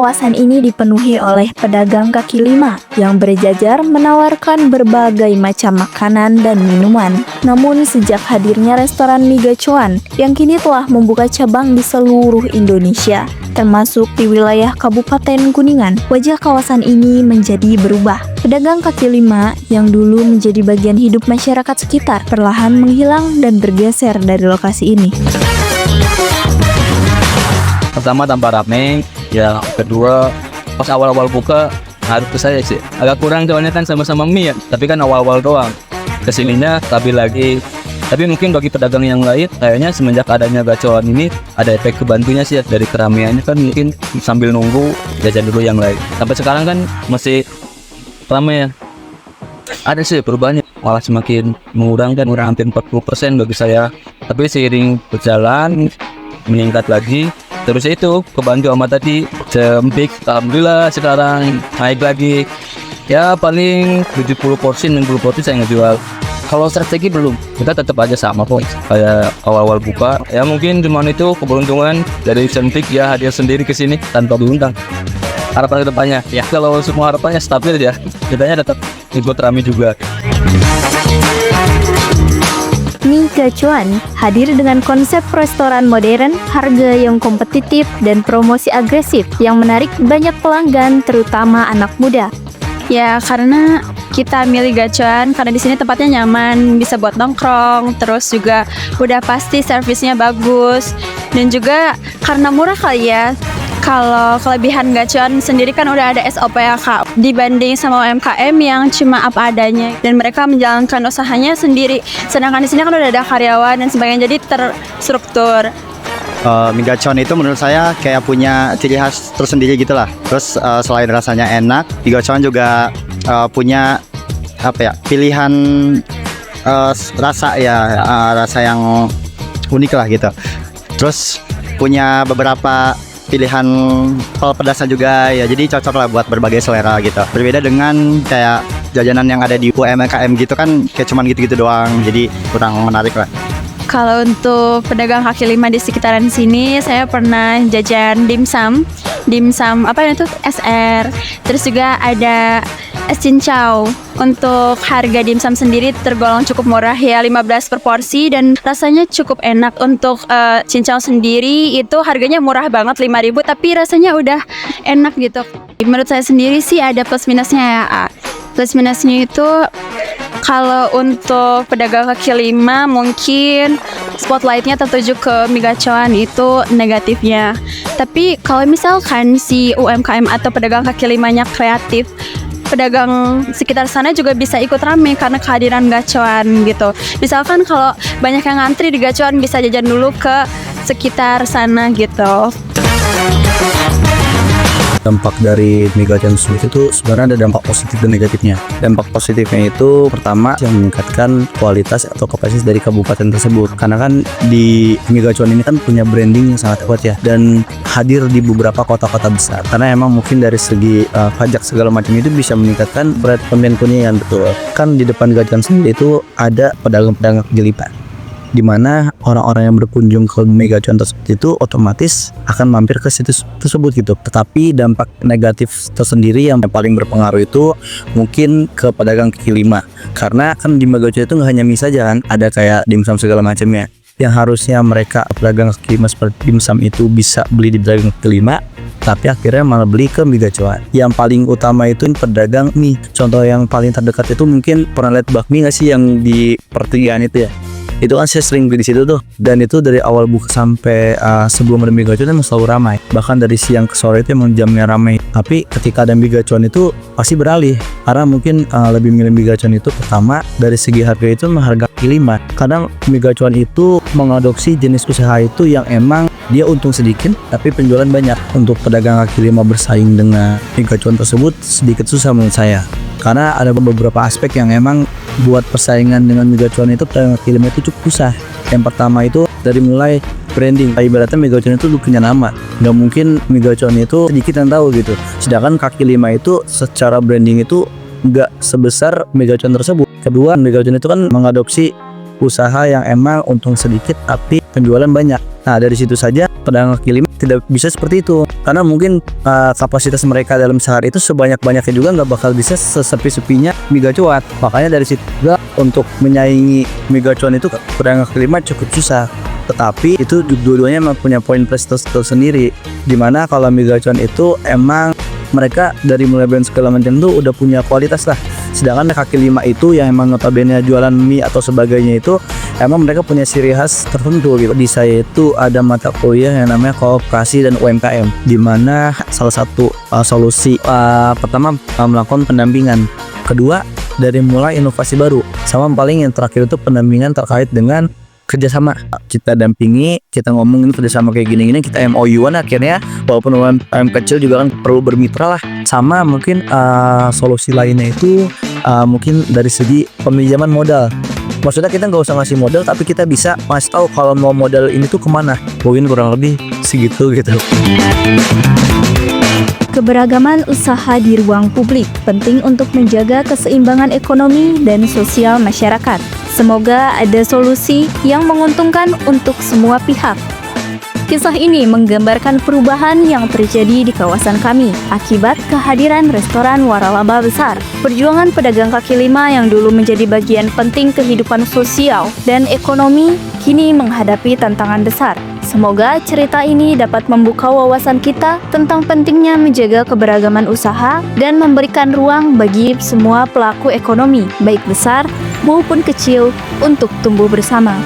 kawasan ini dipenuhi oleh pedagang kaki lima yang berjajar menawarkan berbagai macam makanan dan minuman. Namun sejak hadirnya restoran mie gacoan yang kini telah membuka cabang di seluruh Indonesia, termasuk di wilayah Kabupaten Kuningan, wajah kawasan ini menjadi berubah. Pedagang kaki lima yang dulu menjadi bagian hidup masyarakat sekitar perlahan menghilang dan bergeser dari lokasi ini. Pertama tambah rame, ya kedua pas awal-awal buka harus ke saya sih agak kurang soalnya kan sama-sama mie ya, tapi kan awal-awal doang. Kesininya stabil lagi. Tapi mungkin bagi pedagang yang lain kayaknya semenjak adanya gacoan ini ada efek kebantunya sih ya, dari keramaiannya kan mungkin sambil nunggu jajan dulu yang lain. Sampai sekarang kan masih ramai ya. Ada sih perubahannya, malah semakin mengurang hampir 40% bagi saya. Tapi seiring berjalan meningkat lagi. Terus itu kebantu sama tadi Sempik, alhamdulillah sekarang naik lagi. Ya paling 70 porsi, 60 porsi saya ngejual. Kalau strategi belum, kita tetap aja sama kok kayak awal-awal buka. Ya mungkin cuma itu keberuntungan dari Sempik ya hadir sendiri ke sini tanpa diundang. Harapan kedepannya ya kalau semua harapannya stabil ya, kitanya tetap ikut rame juga. Mie gacoan hadir dengan konsep restoran modern, harga yang kompetitif, dan promosi agresif yang menarik banyak pelanggan, terutama anak muda. Ya karena kita milih gacoan karena di sini tempatnya nyaman, bisa buat nongkrong, terus juga udah pasti servisnya bagus, dan juga karena murah kali ya. Kalau kelebihan gacoan sendiri kan udah ada SOP ya Kak, dibanding sama UMKM yang cuma apa adanya dan mereka menjalankan usahanya sendiri. Sedangkan di sini kan udah ada karyawan dan sebagainya, jadi terstruktur. Mie gacoan itu menurut saya kayak punya ciri khas tersendiri gitu lah. Terus selain rasanya enak, mie gacoan juga punya pilihan rasa ya, rasa yang unik lah gitu. Terus punya beberapa pilihan pedasan juga ya, jadi cocok lah buat berbagai selera gitu. Berbeda dengan kayak jajanan yang ada di UMKM gitu kan, kayak cuman gitu-gitu doang, jadi kurang menarik lah. Kalau untuk pedagang kaki lima di sekitaran sini, saya pernah jajan dimsum apa itu SR, terus juga ada es cincau. Untuk harga dimsum sendiri tergolong cukup murah ya, 15 per porsi dan rasanya cukup enak. Untuk cincau sendiri itu harganya murah banget 5.000 tapi rasanya udah enak gitu. Menurut saya sendiri sih ada plus minusnya ya. Plus minusnya itu kalau untuk pedagang kaki lima mungkin spotlightnya tertuju ke mie gacoan, itu negatifnya. Tapi kalau misalkan si UMKM atau pedagang kaki limanya kreatif, pedagang sekitar sana juga bisa ikut rame karena kehadiran gacoan gitu. Misalkan kalau banyak yang ngantri di gacoan bisa jajan dulu ke sekitar sana gitu. Dampak dari mie gacoan sendiri itu sebenarnya ada dampak positif dan negatifnya. Dampak positifnya itu pertama yang meningkatkan kualitas atau kapasitas dari kabupaten tersebut, karena kan di mie gacoan ini kan punya branding yang sangat kuat ya, dan hadir di beberapa kota-kota besar. Karena emang mungkin dari segi pajak segala macam itu bisa meningkatkan perekonomian Kuningan. Betul kan, di depan gacoan sendiri itu ada pedagang-pedagang kaki lima, di mana orang-orang yang berkunjung ke mie gacoan tersebut itu otomatis akan mampir ke situs tersebut gitu. Tetapi dampak negatif tersendiri yang paling berpengaruh itu mungkin ke pedagang kaki lima, karena kan di mie gacoan itu nggak hanya mie saja kan, ada kayak dimsum segala macamnya yang harusnya mereka pedagang kaki lima seperti dimsum itu bisa beli di pedagang kaki lima, tapi akhirnya malah beli ke mie gacoan. Yang paling utama itu pedagang mie. Contoh yang paling terdekat itu mungkin pernah lihat bakmi nggak sih yang di pertigaan itu ya? Itu kan saya sering beli di situ tuh, dan itu dari awal buka sampai sebelum ada mie gacoan emang selalu ramai. Bahkan dari siang ke sore itu emang jamnya ramai. Tapi ketika ada mie gacoan itu pasti beralih, karena mungkin lebih milih mie gacoan itu pertama dari segi harga itu harga kaki lima. Kadang mie gacoan itu mengadopsi jenis usaha itu yang emang dia untung sedikit tapi penjualan banyak. Untuk pedagang kaki lima bersaing dengan mie gacoan tersebut sedikit susah menurut saya, karena ada beberapa aspek yang emang buat persaingan dengan mie gacoan itu pedagang kaki lima itu cukup susah. Yang pertama itu dari mulai branding. Ibaratnya mie gacoan itu punya nama, nggak mungkin mie gacoan itu sedikit yang tahu gitu. Sedangkan kaki lima itu secara branding itu nggak sebesar mie gacoan tersebut. Kedua, mie gacoan itu kan mengadopsi usaha yang emang untung sedikit tapi penjualan banyak. Nah dari situ saja pedagang kaki lima tidak bisa seperti itu, karena mungkin kapasitas mereka dalam sehari itu sebanyak-banyaknya juga nggak bakal bisa sesepi-sepinya mie gacuan. Makanya dari situ juga untuk menyaingi mie gacuan itu pedagang kaki lima cukup susah. Tetapi itu dua-duanya memang punya poin plus tersendiri, dimana kalau mie gacuan itu emang mereka dari mulai brand segala macam tuh udah punya kualitas lah. Sedangkan kaki lima itu yang emang notabene jualan mie atau sebagainya itu emang mereka punya ciri khas tertentu gitu. Di saya itu ada mata kuliah yang namanya kooperasi dan UMKM, di mana salah satu solusi pertama melakukan pendampingan, kedua dari mulai inovasi baru, sama paling yang terakhir itu pendampingan terkait dengan kerjasama. Kita dampingi, kita ngomongin kerjasama kayak gini-gini, kita MOU-an akhirnya, walaupun UMKM kecil juga kan perlu bermitra lah. Sama mungkin solusi lainnya itu mungkin dari segi peminjaman modal. Maksudnya kita nggak usah ngasih modal, tapi kita bisa ngasih tahu kalau mau modal ini tuh kemana. Mungkin kurang lebih segitu gitu. Keberagaman usaha di ruang publik penting untuk menjaga keseimbangan ekonomi dan sosial masyarakat. Semoga ada solusi yang menguntungkan untuk semua pihak. Kisah ini menggambarkan perubahan yang terjadi di kawasan kami akibat kehadiran restoran waralaba besar. Perjuangan pedagang kaki lima yang dulu menjadi bagian penting kehidupan sosial dan ekonomi kini menghadapi tantangan besar. Semoga cerita ini dapat membuka wawasan kita tentang pentingnya menjaga keberagaman usaha dan memberikan ruang bagi semua pelaku ekonomi, baik besar maupun kecil, untuk tumbuh bersama.